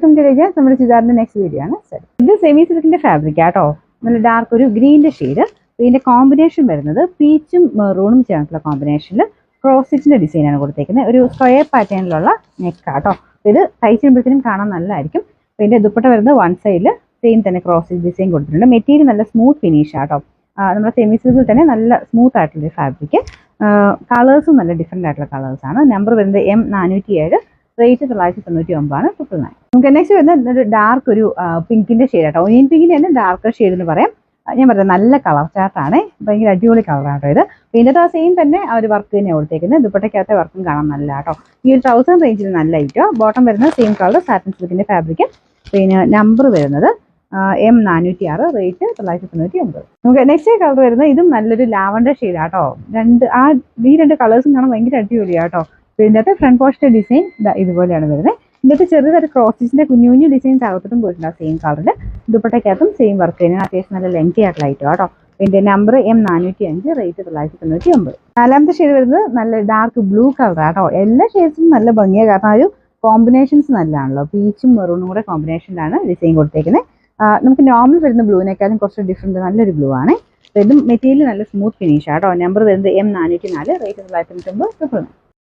നമ്മുടെ ചുരിദാറിന്റെ next video ആണ്. ഇത് സെമി സിൽക്കിന്റെ ഫാബ്രിക് ആട്ടോ. നല്ല ഡാർക്ക് ഒരു ഗ്രീനിന്റെ ഷെയ്ഡ്. ഇതിന്റെ കോമ്പിനേഷൻ വരുന്നത് പീച്ചും മെറൂണും ചേർന്നിട്ടുള്ള കോമ്പിനേഷനിൽ ക്രോസ് സ്റ്റിച്ചിന്റെ ഡിസൈൻ ആണ് കൊടുത്തേക്കുന്നത്. ഒരു സ്ക്വയർ പാറ്റേണിലുള്ള നെക്ക് ആട്ടോ. ഇത് തയ്ച്ച് വരുമ്പോഴത്തേനും കാണാൻ നല്ലതായിരിക്കും. ഇതിന്റെ ദുപ്പട്ട വരുന്നത് വൺ സൈഡിൽ സെയിം തന്നെ ക്രോസ് സ്റ്റിച്ച് ഡിസൈൻ കൊടുത്തിട്ടുണ്ട്. മെറ്റീരിയൽ നല്ല സ്മൂത്ത് ഫിനിഷ് ആട്ടോ. നമ്മുടെ സെമി സിൽക്കിൽ തന്നെ നല്ല സ്മൂത്ത് ആയിട്ടുള്ള ഫാബ്രിക്. കളേഴ്സും നല്ല ഡിഫറെന്റ് ആയിട്ടുള്ള കളേഴ്സ് ആണ്. നമ്പർ വരുന്നത് M407, റേറ്റ് 999 999. നമുക്ക് നെക്സ്റ്റ് വരുന്നത് ഒരു ഡാർക്ക് ഒരു പിങ്കിന്റെ ഷെയ്ഡ് ആട്ടോ. ഒനിയൻ പിങ്കിന്റെ തന്നെ ഡാർക്ക് ഷെയ്ഡ് എന്ന് പറയാം. ഞാൻ പറഞ്ഞത് നല്ല കളർ ചാർട്ടാണ്. ഭയങ്കര അടിപൊളി കളറാട്ടോ ഇത്. ഇതിൻ്റെ സെയിം തന്നെ ആ ഒരു വർക്ക് തന്നെ കൊടുത്തേക്കുന്നത്. ദുപ്പട്ടയ്ക്കകത്തെ വർക്കും കാണാൻ നല്ല കേട്ടോ. ഈ ഒരു 1000 റേഞ്ചിൽ നല്ല ഐറ്റോ. ബോട്ടം വരുന്നത് സെയിം കളർ സാറ്റിൻ സിൽക്കിന്റെ ഫാബ്രിക്. പിന്നെ നമ്പർ വരുന്നത് M406, റേറ്റ് 999. നമുക്ക് നെക്സ്റ്റ് കളർ വരുന്നത് ഇതും നല്ലൊരു ലാവണ്ടർ ഷെയ്ഡ് ആട്ടോ. ഈ രണ്ട് കളേഴ്സും കാണാൻ ഭയങ്കര അടിപൊളിയാട്ടോ. ഇതിൻ്റെ അകത്ത് ഫ്രണ്ട് പോസ്റ്റ് ഡിസൈൻ ഇതുപോലെയാണ് വരുന്നത്. ഇതിൻ്റെ ചെറുതൊരു ക്രോസ് സ്റ്റിച്ചിന്റെ കുഞ്ഞു കുഞ്ഞു ഡിസൈൻസ് അകത്തോട്ടും പോയിട്ടുണ്ട് സെയിം കളറിൽ. ദുപ്പട്ടയ്ക്കകത്തും സെയിം വർക്ക് തന്നെ. അത്യാവശ്യം നല്ല ലെങ്തി ആയിട്ടുള്ള ഐറ്റം ആട്ടോ. ഇതിന്റെ നമ്പർ M405, റേറ്റ് 999. നാലാമത്തെ ഷെയ്ഡ് വരുന്നത് നല്ല ഡാർക്ക് ബ്ലൂ കളർ ആട്ടോ. എല്ലാ ഷെയ്ഡ്സും നല്ല ഭംഗിയാണ്. കാരണം ആ ഒരു കോമ്പിനേഷൻസ് നല്ലതാണല്ലോ. പീച്ചും മെറൂണും കൂടെ കോമ്പിനേഷനിലാണ് ഡിസൈൻ കൊടുത്തേക്കുന്നത്. നമുക്ക് നോർമൽ വരുന്ന ബ്ലൂവിനേക്കാളും കുറച്ച് ഡിഫറെന്റ് നല്ലൊരു ബ്ലൂ ആണ്. ഇതും മെറ്റീരിയൽ നല്ല സ്മൂത്ത് ഫിനിഷ് ആട്ടോ. നമ്പർ വരുന്നത് M404, റേറ്റ് 999.